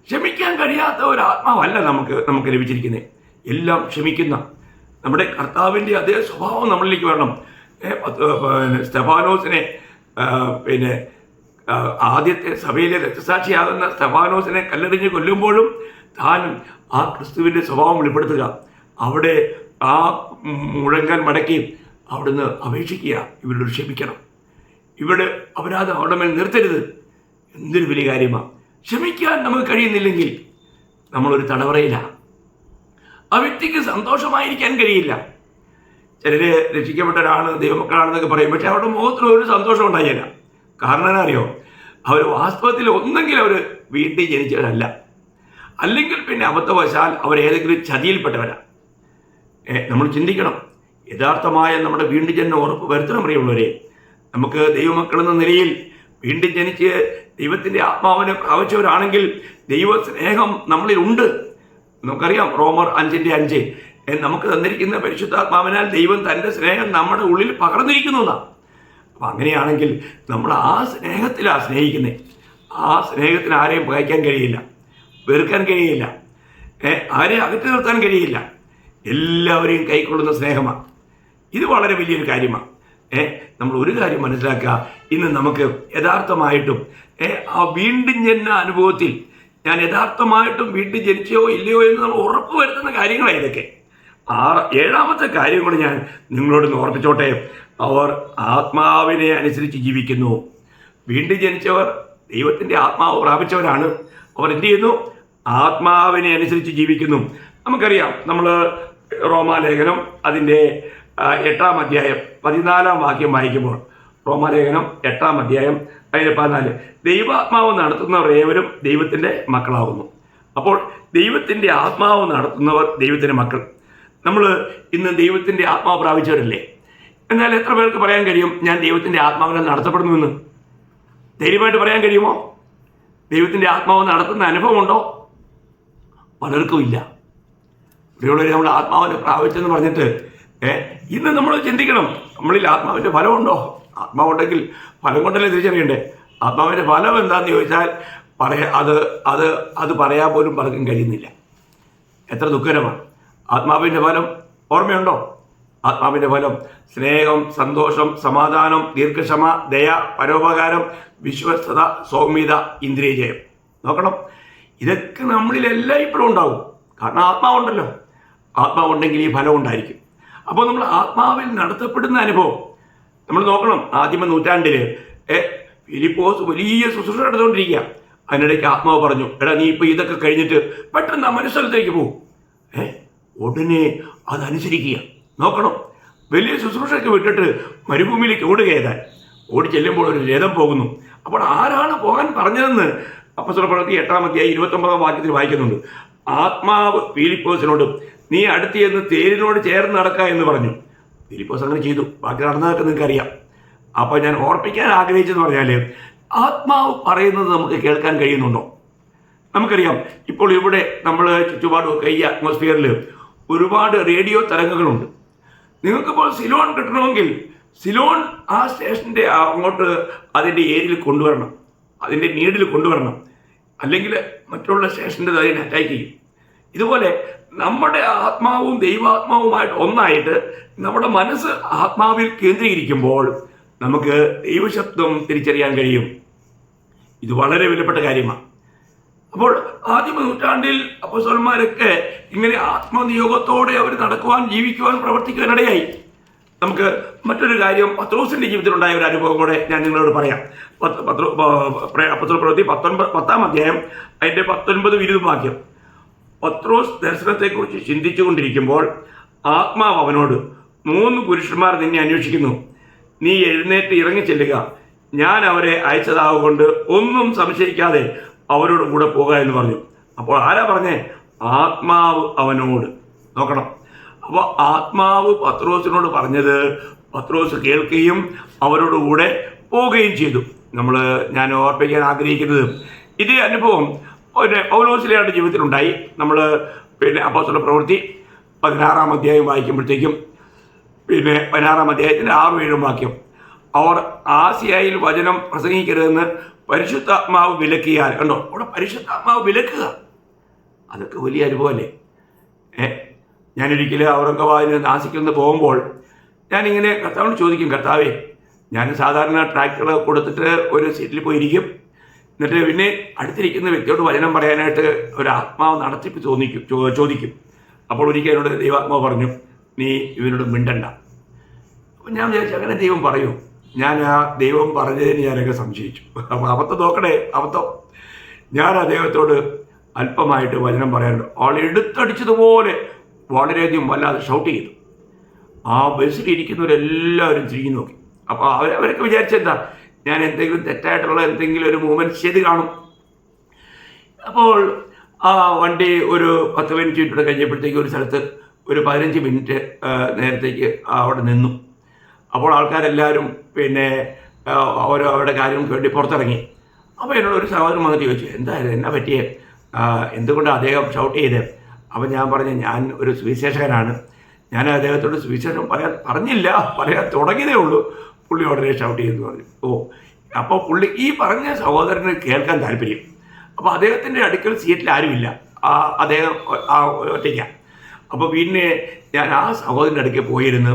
ക്ഷമിക്കാൻ കഴിയാത്ത ഒരു ആത്മാവല്ല നമുക്ക് ലഭിച്ചിരിക്കുന്നത്. എല്ലാം ക്ഷമിക്കുന്ന നമ്മുടെ കർത്താവിൻ്റെ അതേ സ്വഭാവം നമ്മളിലേക്ക് വരണം. സ്തെഫാനോസിനെ ആദ്യത്തെ സഭയിലെ രക്തസാക്ഷിയാകുന്ന സ്തെഫാനോസിനെ കല്ലെറിഞ്ഞ് കൊല്ലുമ്പോഴും താൻ ആ ക്രിസ്തുവിൻ്റെ സ്വഭാവം വെളിപ്പെടുത്തുക. അവിടെ ആ മുഴങ്ങാൻ മടക്കി അവിടുന്ന് അപേക്ഷിക്കുക, ഇവരോട് ക്ഷമിക്കണം, ഇവിടെ അപരാധം അവിടെ മേൽ നിർത്തരുത്. എന്തൊരു വലിയ കാര്യമാണ്. ക്ഷമിക്കാൻ നമുക്ക് കഴിയുന്നില്ലെങ്കിൽ നമ്മളൊരു തടവറയിലാണ്. ആ വ്യക്തിക്ക് സന്തോഷമായിരിക്കാൻ കഴിയില്ല. ചിലർ രക്ഷിക്കപ്പെട്ടവരാണ്, ദൈവമക്കളാണെന്നൊക്കെ പറയും. പക്ഷെ അവരുടെ മുഖത്തിന് ഒരു സന്തോഷം ഉണ്ടായില്ല. കാരണം എന്നാ അറിയോ? അവർ വാസ്തവത്തിൽ ഒന്നെങ്കിലും അവർ വീട്ടിൽ ജനിച്ചവരല്ല. അല്ലെങ്കിൽ പിന്നെ അബദ്ധവശാൽ അവരേതെങ്കിലും ചതിയിൽപ്പെട്ടവരാ. നമ്മൾ ചിന്തിക്കണം. യഥാർത്ഥമായ നമ്മുടെ വീണ്ടും ജനനം ഉറപ്പ് വരുത്തണം. പ്രിയമുള്ളവരെ, നമുക്ക് ദൈവമക്കളെന്ന നിലയിൽ വീണ്ടും ജനിച്ച് ദൈവത്തിൻ്റെ ആത്മാവിനെ പ്രാപിച്ചവരാണെങ്കിൽ ദൈവ സ്നേഹം നമ്മളിൽ ഉണ്ട്. നമുക്കറിയാം റോമർ 5:5 നമുക്ക് തന്നിരിക്കുന്ന പരിശുദ്ധാത്മാവിനാൽ ദൈവം തൻ്റെ സ്നേഹം നമ്മുടെ ഉള്ളിൽ പകർന്നിരിക്കുന്നു എന്നാണ്. അപ്പം അങ്ങനെയാണെങ്കിൽ നമ്മൾ ആ സ്നേഹത്തിലാണ് സ്നേഹിക്കുന്നത്. ആ സ്നേഹത്തിന് ആരെയും പകയ്ക്കാൻ കഴിയില്ല, വെറുക്കാൻ കഴിയില്ല, ആരെയും അകറ്റി നിർത്താൻ കഴിയില്ല. എല്ലാവരെയും കൈക്കൊള്ളുന്ന സ്നേഹമാണ്. ഇത് വളരെ വലിയൊരു കാര്യമാണ്. നമ്മൾ ഒരു കാര്യം മനസ്സിലാക്കുക, ഇന്ന് നമുക്ക് യഥാർത്ഥമായിട്ടും ആ വീണ്ടും ജനന അനുഭവത്തിൽ ഞാൻ യഥാർത്ഥമായിട്ടും വീണ്ടും ജനിച്ചോ ഇല്ലയോ എന്ന് നമ്മൾ ഉറപ്പ് വരുത്തുന്ന കാര്യങ്ങളാണ് ഇതൊക്കെ. ഏഴാമത്തെ കാര്യം കൂടി ഞാൻ നിങ്ങളോട് ഓർപ്പിച്ചോട്ടെ. അവർ ആത്മാവിനെ അനുസരിച്ച് ജീവിക്കുന്നു. വീണ്ടും ജനിച്ചവർ ദൈവത്തിൻ്റെ ആത്മാവ് പ്രാപിച്ചവരാണ്. അവർ എന്ത് ചെയ്യുന്നു? ആത്മാവിനെ അനുസരിച്ച് ജീവിക്കുന്നു. നമുക്കറിയാം, നമ്മൾ റോമാലേഖനം അതിൻ്റെ 8-ാം അധ്യായം 14-ാം വാക്യം വായിക്കുമ്പോൾ, റോമാലേഖനം 8-ാം അധ്യായം അതിൻ്റെ 14, ദൈവാത്മാവ് നടത്തുന്നവർ ഏവരും ദൈവത്തിൻ്റെ മക്കളാകുന്നു. അപ്പോൾ ദൈവത്തിൻ്റെ ആത്മാവ് നടത്തുന്നവർ ദൈവത്തിൻ്റെ മക്കൾ. നമ്മൾ ഇന്ന് ദൈവത്തിൻ്റെ ആത്മാവ് പ്രാപിച്ചവരല്ലേ? എന്നാൽ എത്ര പേർക്ക് പറയാൻ കഴിയും ഞാൻ ദൈവത്തിൻ്റെ ആത്മാവിനെ നടത്തപ്പെടുന്നുവെന്ന്? ധൈര്യമായിട്ട് പറയാൻ കഴിയുമോ? ദൈവത്തിൻ്റെ ആത്മാവ് നടത്തുന്ന അനുഭവമുണ്ടോ? പലർക്കും ഇല്ല. ഇവിടെയുള്ളവർ നമ്മൾ ആത്മാവിനെ പ്രാപിച്ചെന്ന് പറഞ്ഞിട്ട് ഇന്ന് നമ്മൾ ചിന്തിക്കണം, നമ്മളിൽ ആത്മാവിൻ്റെ ഫലമുണ്ടോ? ആത്മാവുണ്ടെങ്കിൽ ഫലം കൊണ്ടല്ലേ തിരിച്ചറിയണ്ടേ? ആത്മാവിൻ്റെ ഫലം എന്താണെന്ന് ചോദിച്ചാൽ അത് പറയാൻ പോലും പലർക്കും കഴിയുന്നില്ല. എത്ര ദുഃഖകരമാണ്. ആത്മാവിൻ്റെ ഫലം ഓർമ്മയുണ്ടോ? ആത്മാവിൻ്റെ ഫലം സ്നേഹം, സന്തോഷം, സമാധാനം, ദീർഘക്ഷമ, ദയ, പരോപകാരം, വിശ്വസ്തത, സൗമ്യത, ഇന്ദ്രിയജയം. നോക്കണം, ഇതൊക്കെ നമ്മളിലെല്ലാം ഇപ്പോഴും ഉണ്ടാവും. കാരണം ആത്മാവുണ്ടല്ലോ. ആത്മാവുണ്ടെങ്കിൽ ഈ ഫലം ഉണ്ടായിരിക്കും. അപ്പോൾ നമ്മൾ ആത്മാവിൽ നടത്തപ്പെടുന്ന അനുഭവം നമ്മൾ നോക്കണം. ആദിമ നൂറ്റാണ്ടിൽ ഫിലിപ്പോസ് വലിയ ശുശ്രൂഷ നടന്നുകൊണ്ടിരിക്കുക. അതിനിടയ്ക്ക് ആത്മാവ് പറഞ്ഞു, എടാ നീ ഇപ്പോൾ ഇതൊക്കെ കഴിഞ്ഞിട്ട് പെട്ടെന്ന് മനുഷ്യസ്ഥലത്തേക്ക് പോകും. ഉടനെ അതനുസരിക്കുക. നോക്കണം, വലിയ ശുശ്രൂഷയൊക്കെ വിട്ടിട്ട് മരുഭൂമിയിലേക്ക് ഓടുകയതാൻ ഓടി ചെല്ലുമ്പോൾ ഒരു രഥം പോകുന്നു. അപ്പോൾ ആരാണ് പോകാൻ പറഞ്ഞതെന്ന് അപ്പോസ്തലപ്രവൃത്തി 8-ാം അധ്യായം 29-ാം വാക്യത്തിൽ വായിക്കുന്നുണ്ട്. ആത്മാവ് ഫിലിപ്പോസിനോട് നീ അടുത്ത് ചെന്ന് തേരിനോട് ചേർന്ന് നടക്കുക എന്ന് പറഞ്ഞു. ഫിലിപ്പോസ് അങ്ങനെ ചെയ്തു. ബാക്കി നടന്നതൊക്കെ നിങ്ങൾക്കറിയാം. അപ്പോൾ ഞാൻ ഓർപ്പിക്കാൻ ആഗ്രഹിച്ചെന്ന് പറഞ്ഞാൽ, ആത്മാവ് പറയുന്നത് നമുക്ക് കേൾക്കാൻ കഴിയുന്നുണ്ടോ? നമുക്കറിയാം, ഇപ്പോൾ ഇവിടെ നമ്മൾ ചുറ്റുപാടുമൊക്കെ ഈ അറ്റ്മോസ്ഫിയറിൽ ഒരുപാട് റേഡിയോ തരംഗങ്ങളുണ്ട്. നിങ്ങൾക്കിപ്പോൾ സിലോൺ കിട്ടണമെങ്കിൽ സിലോൺ ആ സ്റ്റേഷൻ്റെ അങ്ങോട്ട് അതിൻ്റെ ഏരിയയിൽ കൊണ്ടുവരണം, അതിൻ്റെ നീഡിൽ കൊണ്ടുവരണം. അല്ലെങ്കിൽ മറ്റുള്ള സ്റ്റേഷൻ്റെ അതിനെ അറ്റാക്ക് ചെയ്യും. ഇതുപോലെ നമ്മുടെ ആത്മാവും ദൈവാത്മാവുമായിട്ട് ഒന്നായിട്ട് നമ്മുടെ മനസ്സ് ആത്മാവിൽ കേന്ദ്രീകരിക്കുമ്പോൾ നമുക്ക് ദൈവശബ്ദം തിരിച്ചറിയാൻ കഴിയും. ഇത് വളരെ വിലപ്പെട്ട കാര്യമാണ്. അപ്പോൾ ആദിമ നൂറ്റാണ്ടിൽ അപ്പോസ്തലന്മാരൊക്കെ ഇങ്ങനെ ആത്മനിയോഗത്തോടെ അവർ നടക്കുവാൻ, ജീവിക്കുവാൻ, പ്രവർത്തിക്കുവാനിടയായി. നമുക്ക് മറ്റൊരു കാര്യം പത്രോസിൻ്റെ ജീവിതത്തിലുണ്ടായ ഒരു അനുഭവം കൂടെ ഞാൻ നിങ്ങളോട് പറയാം. അപ്പോസ്തലപ്രവൃത്തി 10-ാം അധ്യായം അതിൻ്റെ 19-20 വാക്യം. പത്രോസ് ദർശനത്തെക്കുറിച്ച് ചിന്തിച്ചു കൊണ്ടിരിക്കുമ്പോൾ ആത്മാവ് അവനോട്, 3 പുരുഷന്മാർ നിന്നെ അന്വേഷിക്കുന്നു, നീ എഴുന്നേറ്റ് ഇറങ്ങിച്ചെല്ലുക, ഞാൻ അവരെ അയച്ചതാകൊണ്ട് ഒന്നും സംശയിക്കാതെ അവരോട് കൂടെ പോകുക എന്ന് പറഞ്ഞു. അപ്പോൾ ആരാ പറഞ്ഞേ? ആത്മാവ് അവനോട്. നോക്കണം, അപ്പോൾ ആത്മാവ് പത്രോസിനോട് പറഞ്ഞത് പത്രോസ് കേൾക്കുകയും അവരോട് കൂടെ പോവുകയും ചെയ്തു. ഞാൻ ഓർപ്പിക്കാൻ ആഗ്രഹിക്കുന്നത് ഇതേ അനുഭവം പൗലോസിന്റെ ജീവിതത്തിലുണ്ടായി. നമ്മൾ അപ്പോസ്തലപ്രവൃത്തി 16-ാം അധ്യായം വായിക്കുമ്പോഴത്തേക്കും 16-ാം അധ്യായത്തിൻ്റെ 6-7 വാക്യം, അവർ ആസിയായിൽ വചനം പ്രസംഗിക്കരുതെന്ന് പരിശുദ്ധാത്മാവ് വിലക്കിയാൽ. കണ്ടോ, അവിടെ പരിശുദ്ധാത്മാവ് വിലക്കുക. അതൊക്കെ വലിയ അനുഭവമല്ലേ? ഞാനൊരിക്കലും ഔറംഗാബാദിന് നാസിക്കിൽ പോകുമ്പോൾ ഞാനിങ്ങനെ കർത്താവിനോട് ചോദിക്കും, കർത്താവേ, ഞാൻ സാധാരണ ട്രാക്ടർ കൊടുത്തിട്ട് ഒരു സീറ്റിൽ പോയിരിക്കും. എന്നിട്ട് പിന്നെ അടുത്തിരിക്കുന്ന വ്യക്തിയോട് വചനം പറയാനായിട്ട് ഒരു ആത്മാവ് നടത്തിപ്പ് ചോദിക്കും. അപ്പോൾ ഒരിക്കൽ എന്നോട് ദൈവാത്മാവ് പറഞ്ഞു, നീ ഇവനോട് മിണ്ടണ്ട. അപ്പം ഞാൻ വിചാരിച്ചു, അങ്ങനെ ദൈവം പറയൂ? ഞാൻ ആ ദൈവം പറഞ്ഞതിന് ഞാനൊക്കെ സംശയിച്ചു. അപ്പോൾ അബദ്ധം നോക്കണേ, അബദ്ധം. ഞാൻ അദ്ദേഹത്തോട് അല്പമായിട്ട് വചനം പറയാനുണ്ട്. ആൾ എടുത്തടിച്ചതുപോലെ വളരെയധികം വല്ലാതെ ഷൗട്ട് ചെയ്തു. ആ ബസ്സിലിരിക്കുന്നവരെല്ലാവരും തിരിഞ്ഞു നോക്കി. അപ്പോൾ അവരൊക്കെ വിചാരിച്ചെന്താ, ഞാൻ എന്തെങ്കിലും തെറ്റായിട്ടുള്ള എന്തെങ്കിലും ഒരു മൂവ്മെൻറ്റ് ചെയ്ത് കാണും. അപ്പോൾ ആ വണ്ടി ഒരു 10 മിനിറ്റ് കഴിഞ്ഞപ്പോഴത്തേക്ക് ഒരു സ്ഥലത്ത് ഒരു 15 മിനിറ്റ് നേരത്തേക്ക് അവിടെ നിന്നു. അപ്പോൾ ആൾക്കാരെല്ലാവരും പിന്നെ അവരുടെ കാര്യങ്ങൾക്ക് വേണ്ടി പുറത്തിറങ്ങി. അപ്പോൾ എന്നോട് ഒരു സഹോദരൻ വന്നിട്ട് ചോദിച്ചു, എന്തായാലും എന്നാ പറ്റിയേ, എന്തുകൊണ്ടാണ് അദ്ദേഹം ഷൗട്ട് ചെയ്തത്? അപ്പോൾ ഞാൻ പറഞ്ഞു, ഞാൻ ഒരു സുവിശേഷകനാണ്, ഞാൻ അദ്ദേഹത്തോട് സുവിശേഷം പറയാൻ തുടങ്ങിയതേ ഉള്ളൂ. പുള്ളി ഉടനെ ഷൗട്ട് ചെയ്തെന്ന് പറഞ്ഞു. അപ്പോൾ പുള്ളി ഈ പറഞ്ഞ സഹോദരന് കേൾക്കാൻ താല്പര്യം. അപ്പോൾ അദ്ദേഹത്തിൻ്റെ അടുക്കൽ സീറ്റിൽ ആരുമില്ല, അദ്ദേഹം ഒറ്റയ്ക്കാണ്. അപ്പോൾ പിന്നെ ഞാൻ ആ സഹോദരൻ്റെ അടുക്കൽ പോയിരുന്നു.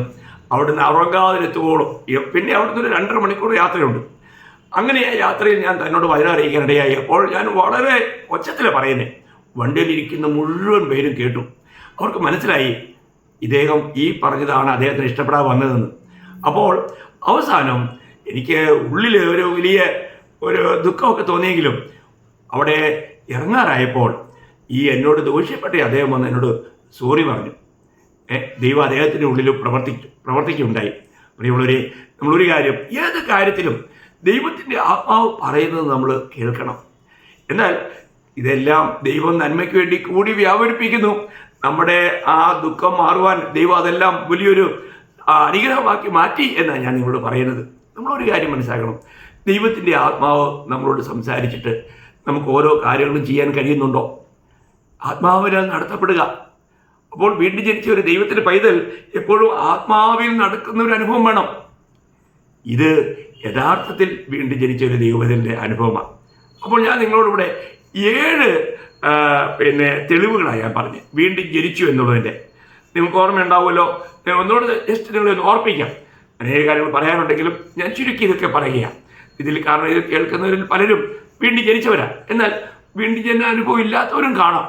അവിടുന്ന് ഔറംഗാബാദിലെത്തുവോളും, പിന്നെ അവിടുന്ന് ഒരു 2.5 മണിക്കൂർ യാത്രയുണ്ട്. അങ്ങനെ ആ യാത്രയിൽ ഞാൻ തന്നോട് വചനം അറിയിക്കാനിടയായി. അപ്പോൾ ഞാൻ വളരെ ഒച്ചത്തിലാണ് പറയുന്നത്. വണ്ടിയിലിരിക്കുന്ന മുഴുവൻ പേരും കേട്ടു. അവർക്ക് മനസ്സിലായി ഇദ്ദേഹം ഈ പറഞ്ഞതാണ് അദ്ദേഹത്തിന് ഇഷ്ടപ്പെടാൻ വന്നതെന്ന്. അപ്പോൾ അവസാനം എനിക്ക് ഉള്ളിൽ ഒരു വലിയ ദുഃഖമൊക്കെ തോന്നിയെങ്കിലും അവിടെ ഇറങ്ങാറായപ്പോൾ എന്നോട് ദൂഷ്യപ്പെട്ട അദ്ദേഹം വന്ന് എന്നോട് സോറി പറഞ്ഞു. ദൈവം അദ്ദേഹത്തിൻ്റെ ഉള്ളിൽ പ്രവർത്തിക്കുണ്ടായി. പ്രിയമുള്ളവരെ, നമ്മളൊരു കാര്യം, ഏത് കാര്യത്തിലും ദൈവത്തിൻ്റെ ആത്മാവ് പറയുന്നത് നമ്മൾ കേൾക്കണം. എന്നാൽ ഇതെല്ലാം ദൈവം നന്മയ്ക്ക് വേണ്ടി കൂടി വ്യാപരിപ്പിക്കുന്നു. നമ്മുടെ ആ ദുഃഖം മാറുവാൻ ദൈവം അതെല്ലാം വലിയൊരു അനുഗ്രഹമാക്കി മാറ്റി എന്നാണ് ഞാൻ നിങ്ങളോട് പറയുന്നത്. നമ്മളൊരു കാര്യം മനസ്സിലാക്കണം, ദൈവത്തിൻ്റെ ആത്മാവ് നമ്മളോട് സംസാരിച്ചിട്ട് നമുക്ക് ഓരോ കാര്യങ്ങളും ചെയ്യാൻ കഴിയുന്നുണ്ടോ? ആത്മാവിനാൽ നടത്തപ്പെടുക. അപ്പോൾ വീണ്ടും ജനിച്ച ഒരു ദൈവത്തിൻ്റെ പൈതൽ എപ്പോഴും ആത്മാവിൽ നടക്കുന്ന ഒരു അനുഭവം വേണം. ഇത് യഥാർത്ഥത്തിൽ വീണ്ടും ജനിച്ച ഒരു ദൈവത്തിൻ്റെ അനുഭവമാണ്. അപ്പോൾ ഞാൻ നിങ്ങളോടിവിടെ 7 തെളിവുകളാണ് ഞാൻ പറഞ്ഞത് വീണ്ടും ജനിച്ചു എന്നുള്ളതിൻ്റെ. നിങ്ങൾക്ക് ഓർമ്മയുണ്ടാവുമല്ലോ. ഞാൻ ഒന്നുകൂടെ ജസ്റ്റ് നിങ്ങളൊന്ന് ഓർപ്പിക്കാം. അനേക കാര്യങ്ങൾ പറയാനുണ്ടെങ്കിലും ഞാൻ ചുരുക്കി ഇതൊക്കെ പറയുകയാണ് ഇതിൽ. കാരണം ഇത് കേൾക്കുന്നവരിൽ പലരും വീണ്ടും ജനിച്ചവരാണ്, എന്നാൽ വീണ്ടും ജന അനുഭവം ഇല്ലാത്തവരും കാണാം.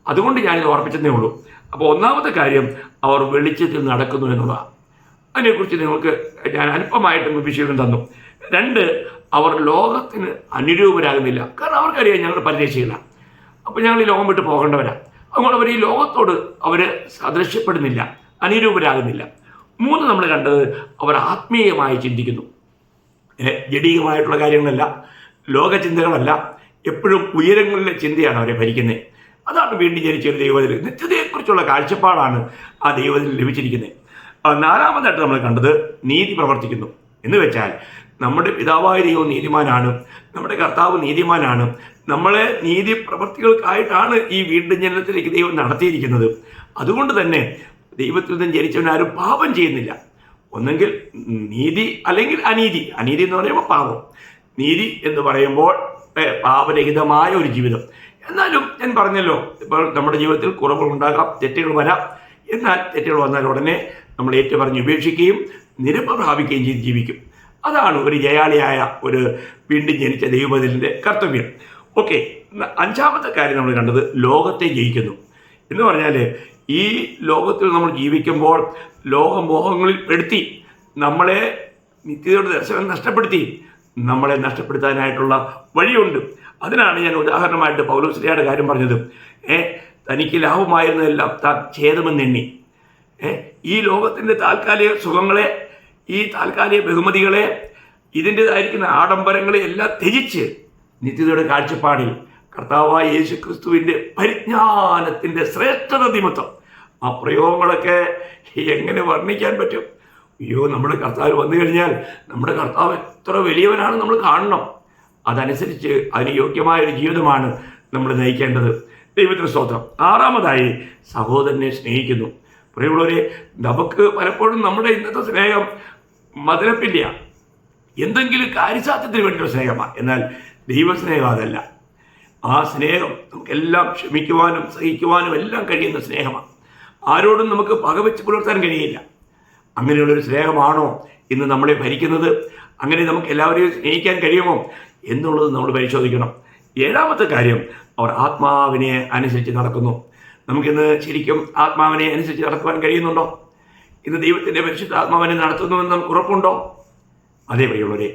അതുകൊണ്ട് ഞാനിത് ഓർപ്പിച്ചതേ ഉള്ളൂ. അപ്പോൾ ഒന്നാമത്തെ കാര്യം, അവർ വെളിച്ചത്തിൽ നടക്കുന്നു എന്നുള്ളതാണ്. അതിനെക്കുറിച്ച് നിങ്ങൾക്ക് ഞാൻ അല്പമായിട്ടൊന്ന് വിശദീകരണം തന്നു. 2, അവർ ലോകത്തിന് അനുരൂപരാകുന്നില്ല. കാരണം അവർക്കറിയാം ഞങ്ങൾ പരദേശികള, അപ്പോൾ ഞങ്ങൾ ഈ ലോകം വിട്ട് പോകേണ്ടവരാണ്. അതുകൊണ്ട് അവർ ഈ ലോകത്തോട് അവർ സദൃശ്യപ്പെടുന്നില്ല, അനുരൂപരാകുന്നില്ല. 3, നമ്മൾ കണ്ടത്, അവർ ആത്മീയമായി ചിന്തിക്കുന്നു. ജഡീകമായിട്ടുള്ള കാര്യങ്ങളല്ല, ലോകചിന്തകളല്ല, എപ്പോഴും ഉയരങ്ങളിലെ ചിന്തയാണ് അവരെ ഭരിക്കുന്നത്. അതാണ് വീണ്ടും ജനിച്ച ഒരു ദൈവത്തിൽ നിത്യതയെക്കുറിച്ചുള്ള കാഴ്ചപ്പാടാണ് ആ ദൈവത്തിൽ ലഭിച്ചിരിക്കുന്നത്. 4-മതായിട്ട് നമ്മൾ കണ്ടത്, നീതി പ്രവർത്തിക്കുന്നു. എന്ന് വെച്ചാൽ നമ്മുടെ പിതാവായ ദൈവം നീതിമാനാണ്, നമ്മുടെ കർത്താവ് നീതിമാനാണ്. നമ്മളെ നീതി പ്രവർത്തികൾക്കായിട്ടാണ് ഈ വീണ്ടും ജനനത്തിലേക്ക് ദൈവം നടത്തിയിരിക്കുന്നത്. അതുകൊണ്ട് തന്നെ ദൈവത്തിൽ നിന്നും ജനിച്ചവനാരും പാപം ചെയ്യുന്നില്ല. ഒന്നെങ്കിൽ നീതി അല്ലെങ്കിൽ അനീതി. അനീതി എന്ന് പറയുമ്പോൾ പാപം, നീതി എന്ന് പറയുമ്പോൾ പാപരഹിതമായ ഒരു ജീവിതം. എന്നാലും ഞാൻ പറഞ്ഞല്ലോ, ഇപ്പോൾ നമ്മുടെ ജീവിതത്തിൽ കുറവുകൾ ഉണ്ടാകാം, തെറ്റുകൾ വരാം. എന്നാൽ തെറ്റുകൾ വന്നാൽ ഉടനെ നമ്മൾ ഏറ്റുപറഞ്ഞ് ഉപേക്ഷിക്കുകയും നിരപ്പ് പ്രാപിക്കുകയും ചെയ്ത് ജീവിക്കും. അതാണ് ഒരു ജയാളിയായ ഒരു വീണ്ടും ജനിച്ച ദൈവത്തിൻ്റെ കർത്തവ്യം. ഓക്കെ, 5-മത്തെ കാര്യം നമ്മൾ കണ്ടത്, ലോകത്തെ ജയിക്കുന്നു. എന്ന് പറഞ്ഞാൽ ഈ ലോകത്തിൽ നമ്മൾ ജീവിക്കുമ്പോൾ ലോകമോഹങ്ങളിൽ പെടുത്തി നമ്മളെ നിത്യതയുടെ ദർശനം നഷ്ടപ്പെടുത്തി നമ്മളെ നഷ്ടപ്പെടുത്താനായിട്ടുള്ള വഴിയുണ്ട്. അതിനാണ് ഞാൻ ഉദാഹരണമായിട്ട് പൗലോസ്ലീഹയുടെ കാര്യം പറഞ്ഞത്. തനിക്ക് ലാഭമായിരുന്നതെല്ലാം താൻ ഛേദമെന്നെണ്ണി. ഈ ലോകത്തിൻ്റെ താൽക്കാലിക സുഖങ്ങളെ, ഈ താൽക്കാലിക ബഹുമതികളെ, ഇതിൻ്റെതായിരിക്കുന്ന ആഡംബരങ്ങളെ എല്ലാം ത്യജിച്ച് നിത്യതയുടെ കാഴ്ചപ്പാടിൽ കർത്താവായ യേശു ക്രിസ്തുവിൻ്റെ പരിജ്ഞാനത്തിൻ്റെ ശ്രേഷ്ഠത നിമിത്തം. ആ പ്രയോഗങ്ങളൊക്കെ എങ്ങനെ വർണ്ണിക്കാൻ പറ്റും? അയ്യോ, നമ്മുടെ കർത്താവ് വന്നു കഴിഞ്ഞാൽ നമ്മുടെ കർത്താവ് എത്ര വലിയവനാണ് നമ്മൾ കാണണം. അതനുസരിച്ച് അതിന് യോഗ്യമായൊരു ജീവിതമാണ് നമ്മൾ നയിക്കേണ്ടത്. ദൈവത്തിന് സ്തോത്രം. 6-മതായി, സഹോദരനെ സ്നേഹിക്കുന്നു. പ്രിയമുള്ളവരെ, നമുക്ക് പലപ്പോഴും നമ്മുടെ ഇന്നത്തെ സ്നേഹം മതിലപ്പില്ല, എന്തെങ്കിലും കാര്യസാധ്യത്തിന് വേണ്ടിയുള്ള സ്നേഹമാണ്. എന്നാൽ ദൈവസ്നേഹം അതല്ല. ആ സ്നേഹം നമുക്കെല്ലാം ക്ഷമിക്കുവാനും സഹിക്കുവാനും എല്ലാം കഴിയുന്ന സ്നേഹമാണ്. ആരോടും നമുക്ക് പകവെച്ച് പുലർത്താൻ കഴിയില്ല. അങ്ങനെയുള്ളൊരു സ്നേഹമാണോ ഇന്ന് നമ്മളെ ഭരിക്കുന്നത്? അങ്ങനെ നമുക്ക് എല്ലാവരെയും സ്നേഹിക്കാൻ കഴിയുമോ എന്നുള്ളത് നമ്മൾ പരിശോധിക്കണം. 7-മത്തെ കാര്യം, അവർ ആത്മാവിനെ അനുസരിച്ച് നടക്കുന്നു. നമുക്കിന്ന് ശരിക്കും ആത്മാവിനെ അനുസരിച്ച് നടക്കുവാൻ കഴിയുന്നുണ്ടോ? ഇന്ന് ദൈവത്തിൻ്റെ പരിശുദ്ധ ആത്മാവിനെ നടത്തുന്നുവെന്ന് നമുക്ക് ഉറപ്പുണ്ടോ? അതേ വഴിയുള്ളവരെ,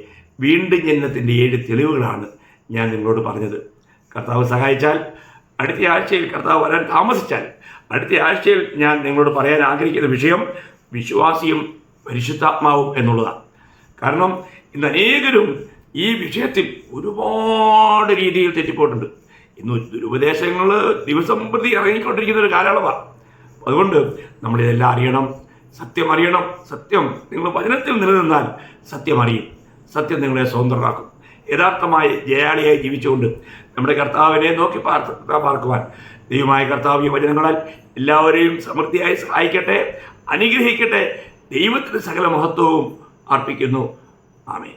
വീണ്ടും ജനനത്തിൻ്റെ 7 തെളിവുകളാണ് ഞാൻ നിങ്ങളോട് പറഞ്ഞത്. കർത്താവ് സഹായിച്ചാൽ, അടുത്ത ആഴ്ചയിൽ കർത്താവ് വരാൻ താമസിച്ചാൽ, അടുത്ത ആഴ്ചയിൽ ഞാൻ നിങ്ങളോട് പറയാൻ ആഗ്രഹിക്കുന്ന വിഷയം വിശ്വാസിയും പരിശുദ്ധാത്മാവും എന്നുള്ളതാണ്. കാരണം ഇന്ന് അനേകരും ഈ വിഷയത്തിൽ ഒരുപാട് രീതിയിൽ തെറ്റിപ്പോയിട്ടുണ്ട്. ഇന്ന് ദുരുപദേശങ്ങൾ ദിവസം പ്രതി ഇറങ്ങിക്കൊണ്ടിരിക്കുന്ന ഒരു കാലയളവാണ്. അതുകൊണ്ട് നമ്മളിതെല്ലാം അറിയണം, സത്യം അറിയണം. സത്യം നിങ്ങൾ വചനത്തിൽ നിലനിന്നാൽ സത്യം അറിയും, സത്യം നിങ്ങളെ സ്വതന്ത്രരാക്കും. യഥാർത്ഥമായി ജയാളിയായി ജീവിച്ചുകൊണ്ട് നമ്മുടെ കർത്താവിനെ നോക്കി പാർക്കുവാൻ ദൈവമായ കർത്താവ് ഈ വചനങ്ങളാൽ എല്ലാവരെയും സമൃദ്ധിയായി സഹായിക്കട്ടെ, അനുഗ്രഹിക്കട്ടെ. ദൈവത്തിന് സകല മഹത്വവും അർപ്പിക്കുന്നു. ആമേൻ.